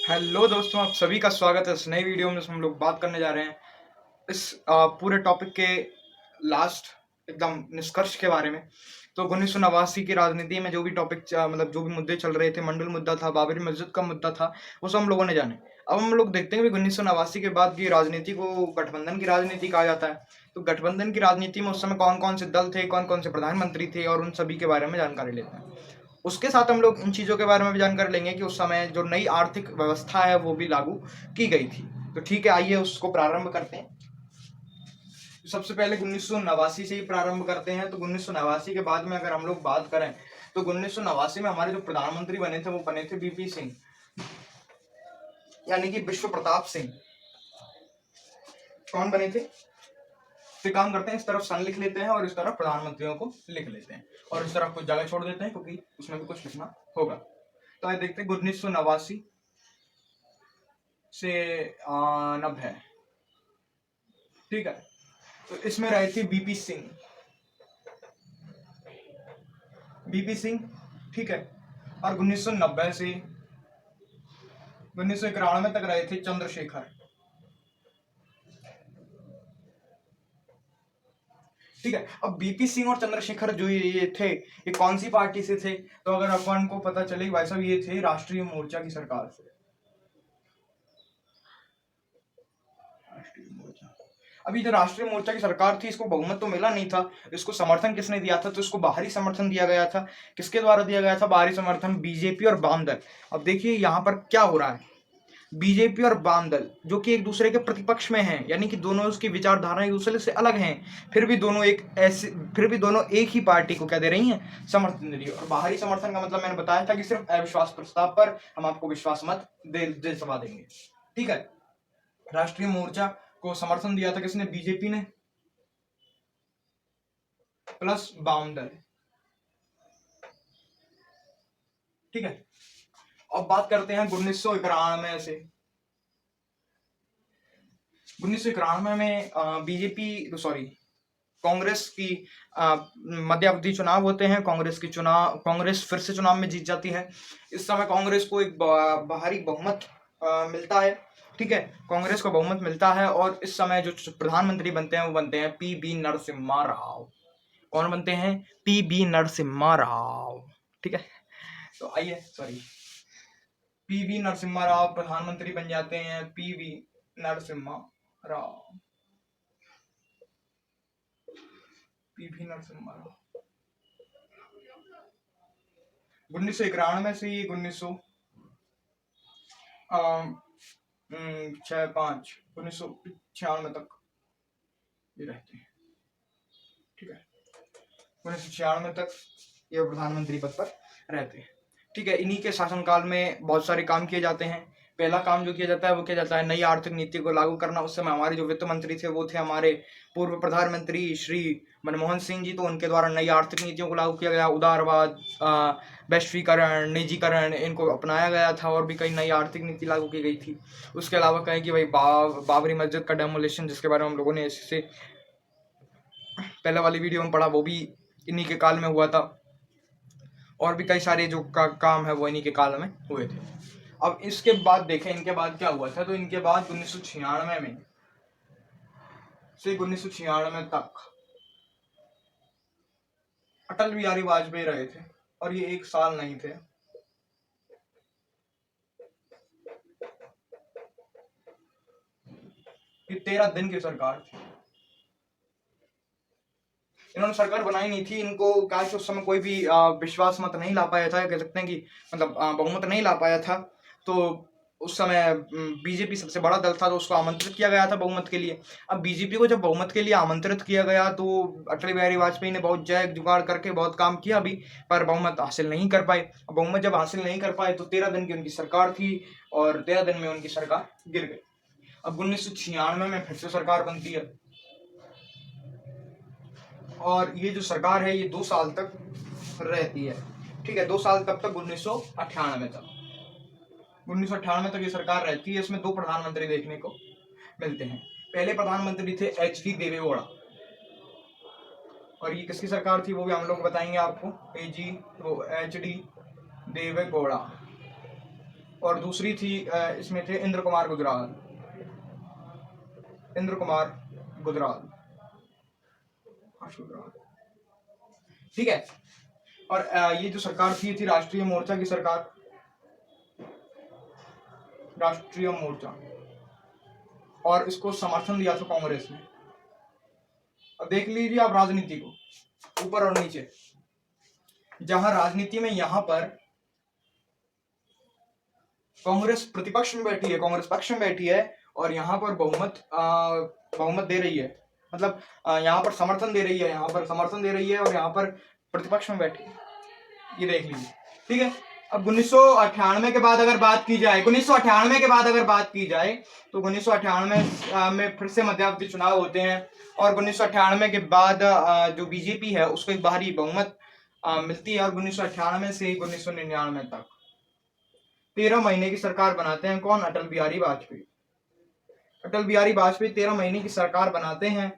Hello दोस्तों, आप सभी का स्वागत है इस नई वीडियो में। हम लोग बात करने जा रहे हैं इस पूरे टॉपिक के लास्ट एकदम निष्कर्ष के बारे में। तो 1989 की राजनीति में जो भी टॉपिक मतलब जो भी मुद्दे चल रहे थे, मंडल मुद्दा था, बाबरी मस्जिद का मुद्दा था, वो सब हम लोगों ने जाने। अब हम लोग देखते हैं कि 1989 के बाद की राजनीति को गठबंधन की राजनीति कहा जाता है। तो गठबंधन की राजनीति में उस समय कौन कौन से दल थे, कौन कौन से प्रधानमंत्री थे, और उन सभी के बारे में जानकारी लेते हैं। उसके साथ हम लोग इन चीज़ों के बारे में भी जानकारी लेंगे कि उस समय जो नई आर्थिक व्यवस्था है वो भी लागू की गई थी। तो ठीक है, आइए उसको प्रारंभ करते हैं। सबसे पहले 1989 से ही प्रारंभ करते हैं। तो 1989 के बाद में अगर हम लोग बात करें तो 1989 में हमारे जो प्रधानमंत्री बने थे वो बने थे बीपी सिंह, यानी कि विश्व प्रताप सिंह। कौन बने थे? तो काम करते हैं, इस तरफ सन लिख लेते हैं और इस तरफ प्रधानमंत्रियों को लिख लेते हैं, और इस तरफ कुछ जगह छोड़ देते हैं क्योंकि उसमें भी कुछ लिखना होगा। तो आइए देखते हैं 1989 से 90। ठीक है, तो इसमें रहे थे बीपी सिंह। ठीक है। और 1990 से 1991 तक रहे थे चंद्रशेखर। ठीक है। अब बीपी सिंह और चंद्रशेखर जो ये थे, ये कौन सी पार्टी से थे? तो अगर अपन को पता चले भाई साहब, ये थे राष्ट्रीय मोर्चा की सरकार से। राष्ट्रीय मोर्चा। अभी जो राष्ट्रीय मोर्चा की सरकार थी, इसको बहुमत तो मिला नहीं था। इसको समर्थन किसने दिया था? तो इसको बाहरी समर्थन दिया गया था। किसके द्वारा दिया गया था बाहरी समर्थन? बीजेपी और वाम दल। अब देखिए यहाँ पर क्या हो रहा है। बीजेपी और वाम दल जो कि एक दूसरे के प्रतिपक्ष में हैं, यानी कि दोनों उसकी विचारधाराएं एक दूसरे से अलग हैं, फिर भी दोनों एक ही पार्टी को क्या दे रही हैं? समर्थन दे रही है। और बाहरी समर्थन का मतलब मैंने बताया था कि सिर्फ अविश्वास प्रस्ताव पर हम आपको विश्वास मत दे सभा देंगे। ठीक है। राष्ट्रीय मोर्चा को समर्थन दिया था किसने? बीजेपी ने, प्लस वाम दल। ठीक है। अब बात करते हैं 1991 से। 1991 में बीजेपी सॉरी कांग्रेस की मध्यावधि चुनाव होते हैं। कांग्रेस फिर से चुनाव में जीत जाती है। इस समय कांग्रेस को एक बाहरी बहुमत मिलता है। ठीक है, कांग्रेस को बहुमत मिलता है, और इस समय जो प्रधानमंत्री बनते हैं वो बनते हैं पी बी नरसिम्हा राव। कौन बनते हैं? P B Narasimha Rao. ठीक है। तो आइए, sorry, P V Narasimha Rao प्रधानमंत्री बन जाते हैं। P V Narasimha Rao. P V Narasimha Rao 1991 से ही 1996 तक ये रहते हैं। ठीक है, 1996 तक ये प्रधानमंत्री पद पर रहते हैं। ठीक है। इन्हीं के शासनकाल में बहुत सारे काम किए जाते हैं। पहला काम जो किया जाता है वो किया जाता है नई आर्थिक नीति को लागू करना। उस समय हमारे जो वित्त मंत्री थे वो थे हमारे पूर्व प्रधानमंत्री श्री मनमोहन सिंह जी। तो उनके द्वारा नई आर्थिक नीतियों को लागू किया गया। उदारवाद, वैश्वीकरण, निजीकरण, इनको अपनाया गया था, और भी कई नई आर्थिक नीति लागू की गई थी। उसके अलावा कहें कि भाई बाबरी मस्जिद का डेमोलिशन, जिसके बारे में हम लोगों ने इससे पहले वाली वीडियो में पढ़ा, वो भी इन्हीं के काल में हुआ था। और भी कई सारे जो काम है वो इन्हीं के काल में हुए थे। अब इसके बाद देखें इनके बाद क्या हुआ था। तो इनके बाद 1996 में से 1996 तक अटल बिहारी वाजपेयी रहे थे, और ये एक साल नहीं थे। ये 13 दिन की सरकार थी। इन्होंने सरकार बनाई नहीं थी। इनको क्या कि उस समय कोई भी विश्वास मत नहीं ला पाया था, कह सकते हैं कि मतलब बहुमत नहीं ला पाया था। तो उस समय बीजेपी सबसे बड़ा दल था, तो उसको आमंत्रित किया गया था बहुमत के लिए। अब बीजेपी को जब बहुमत के लिए आमंत्रित किया गया तो अटल बिहारी वाजपेयी ने बहुत जय जुगाड़ करके बहुत काम किया भी, पर बहुमत हासिल नहीं कर पाए। बहुमत जब हासिल नहीं कर पाए तो 13 दिन की उनकी सरकार थी, और 13 दिन में उनकी सरकार गिर गई। अब 1996 में फिर से सरकार बनती है, और ये जो सरकार है ये 2 साल तक रहती है। ठीक है, 2 साल कब तक? 1998 तक। 1998 तक ये सरकार रहती है। इसमें 2 प्रधानमंत्री देखने को मिलते हैं। पहले प्रधानमंत्री थे एच डी देवेगौड़ा, और ये किसकी सरकार थी वो भी हम लोग बताएंगे आपको। H D Deve Gowda. और दूसरी थी इसमें थे इंद्र कुमार गुजराल, इंद्र कुमार गुजराल, ठीक है। और ये जो सरकार थी ये थी राष्ट्रीय मोर्चा की सरकार, राष्ट्रीय मोर्चा, और इसको समर्थन दिया था कांग्रेस ने। अब देख लीजिए आप राजनीति को ऊपर और नीचे, जहां राजनीति में यहां पर कांग्रेस प्रतिपक्ष में बैठी है, कांग्रेस पक्ष में बैठी है, और यहाँ पर बहुमत दे रही है, मतलब यहाँ पर समर्थन दे रही है, यहाँ पर समर्थन दे रही है, और यहाँ पर प्रतिपक्ष में बैठी है। ये देख लीजिए, ठीक है। अब 1998 के बाद अगर बात की जाए, 1998 के बाद अगर बात की जाए तो 1998 में फिर से मध्यावधि चुनाव होते हैं, और 1998 के बाद जो बीजेपी है उसको एक बाहरी बहुमत मिलती है, और 1998 से 1999 तक 13 महीने की सरकार बनाते हैं। कौन? अटल बिहारी वाजपेयी। अटल बिहारी वाजपेयी 13 महीने की सरकार बनाते हैं,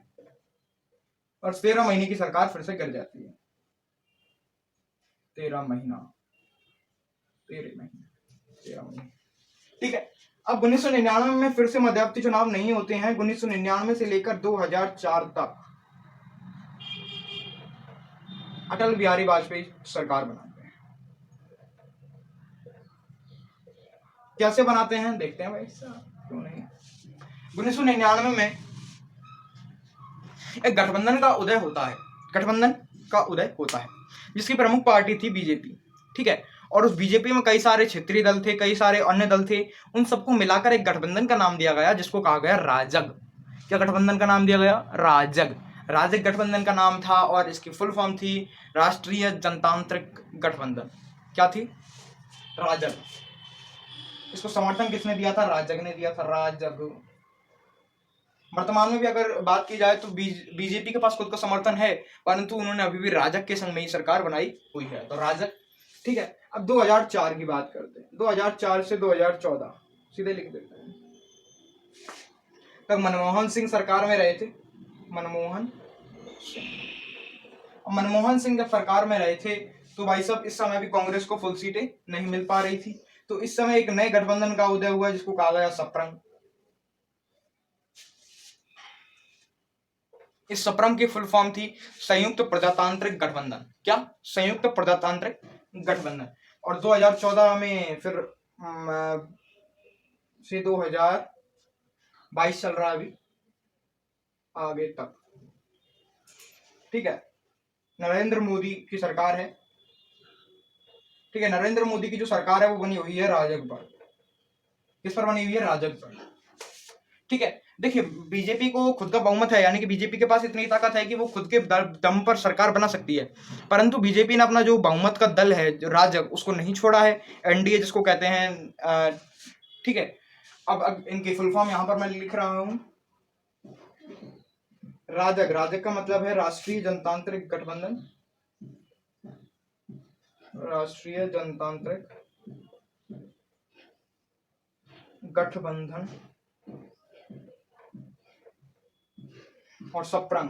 और 13 महीने की सरकार फिर से गिर जाती है। 13 महीने, ठीक है। अब 1999 में फिर से मध्यावधि चुनाव नहीं होते हैं। 1999 से लेकर 2004 तक अटल बिहारी वाजपेयी सरकार बनाते हैं। कैसे बनाते हैं देखते हैं भाई साहब, क्यों नहीं। 1999 में एक गठबंधन का उदय होता है, गठबंधन का उदय होता है, जिसकी प्रमुख पार्टी थी बीजेपी, ठीक है। और उस बीजेपी में कई सारे क्षेत्रीय दल थे, कई सारे अन्य दल थे, उन सबको मिलाकर एक गठबंधन का नाम दिया गया, जिसको कहा गया राजग। क्या गठबंधन का नाम दिया गया? राजग। राजग गठबंधन का नाम था, और इसकी फुल फॉर्म थी राष्ट्रीय जनतांत्रिक गठबंधन। क्या थी? राजग। इसको समर्थन किसने दिया था? राजग ने दिया था, राजग। वर्तमान में भी अगर बात की जाए तो बीजेपी के पास खुद का समर्थन है, परंतु उन्होंने अभी भी राजग के संग में ही सरकार बनाई हुई है, तो राजग, ठीक है। अब 2004 की बात करते हैं। 2004 से 2014 सीधे लिख देते हैं। तब मनमोहन सिंह सरकार में रहे थे, मनमोहन सिंह जब सरकार में रहे थे तो भाई साहब इस समय भी कांग्रेस को फुल सीटें नहीं मिल पा रही थी। तो इस समय एक नए गठबंधन का उदय हुआ जिसको कहा गया सप्रम। इस सप्रम की फुल फॉर्म थी संयुक्त प्रजातांत्रिक गठबंधन। क्या? संयुक्त प्रजातांत्रिक गठबंधन। और 2014 में फिर से 2022 चल रहा है अभी आगे तक, ठीक है। नरेंद्र मोदी की सरकार है, ठीक है। नरेंद्र मोदी की जो सरकार है वो बनी हुई है राजग पर। किस पर बनी हुई है? राजग पर, ठीक है। देखिए बीजेपी को खुद का बहुमत है, यानी कि बीजेपी के पास इतनी ताकत है कि वो खुद के दम पर सरकार बना सकती है, परंतु बीजेपी ने अपना जो बहुमत का दल है जो राजग, उसको नहीं छोड़ा है, एनडीए जिसको कहते हैं, ठीक है। अब इनकी फुल फॉर्म यहां पर मैं लिख रहा हूं, राजग। राजग का मतलब है राष्ट्रीय जनतांत्रिक गठबंधन, राष्ट्रीय जनतांत्रिक गठबंधन। और सप्रम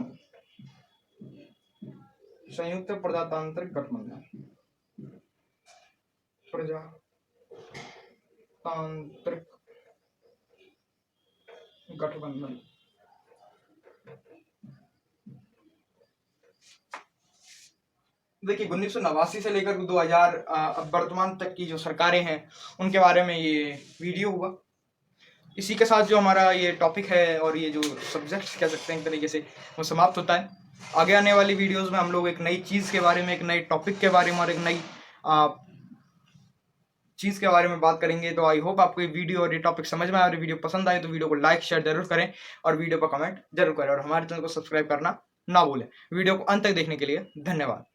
संयुक्त प्रजातांत्रिक गठबंधन, प्रजातांत्रिक गठबंधन। देखिए 1989 से लेकर 2000 अब वर्तमान तक की जो सरकारें हैं उनके बारे में ये वीडियो हुआ। इसी के साथ जो हमारा ये टॉपिक है और ये जो सब्जेक्ट कह सकते हैं एक तरीके से वो समाप्त होता है। आगे आने वाली वीडियोस में हम लोग एक नई चीज़ के बारे में, एक नई टॉपिक के बारे में और एक नई चीज़ के बारे में बात करेंगे। तो आई होप आपको ये वीडियो और ये टॉपिक समझ में आए, और वीडियो पसंद आए तो वीडियो को लाइक शेयर जरूर करें, और वीडियो पर कमेंट जरूर करें, और हमारे चैनल को सब्सक्राइब करना ना भूलें। वीडियो को अंत तक देखने के लिए धन्यवाद।